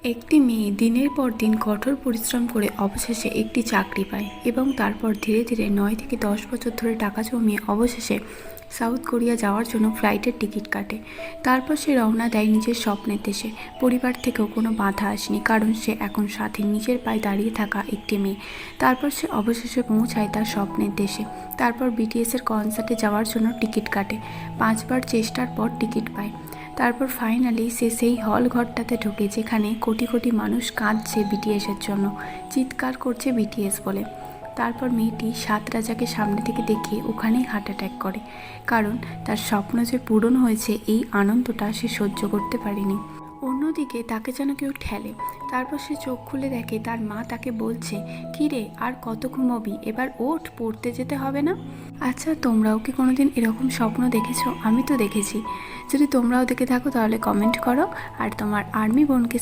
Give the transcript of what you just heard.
একটি মেয়ে দিনের পর দিন কঠোর পরিশ্রম করে অবশেষে একটি চাকরি পায় এবং তারপর ধীরে ধীরে 9 থেকে 10 বছর ধরে টাকা জমিয়ে অবশেষে সাউথ কোরিয়া যাওয়ার জন্য ফ্লাইটের টিকিট কাটে। তারপর সে রওনা দেয় নিজের স্বপ্নের দেশে। পরিবার থেকেও কোনো বাধা আসেনি, কারণ সে এখন স্বাধীন, নিজের পায়ে দাঁড়িয়ে থাকা একটি মেয়ে। তারপর সে অবশেষে পৌঁছায় তার স্বপ্নের দেশে। তারপর বিটিএসের কনসার্টে যাওয়ার জন্য টিকিট কাটে। 5বার চেষ্টার পর টিকিট পায়। তারপর ফাইনালি সে সেই হল ঘরটাতে ঢোকে যেখানে কোটি কোটি মানুষ কাঁদছে বিটিএসের জন্য, চিৎকার করছে বিটিএস বলে। তারপর মেয়েটি 7 রাজাকে সামনে থেকে দেখে ওখানেই হার্ট অ্যাটাক করে, কারণ তার স্বপ্ন যে পূরণ হয়েছে এই আনন্দটা সে সহ্য করতে পারেনি। অন্যদিকে তাকে যেন কেউ ঠেলে। তারপর সে চোখ খুলে দেখে তার মা তাকে বলছে, কী রে, আর কত ঘুমোবি, এবার ওঠ, পড়তে যেতে হবে না? আচ্ছা, তোমরাও কি কোনোদিন এরকম স্বপ্ন দেখেছো? আমি তো দেখেছি। যদি তোমরাও দেখে থাকো তাহলে কমেন্ট করো, আর তোমার আর্মি বোনকে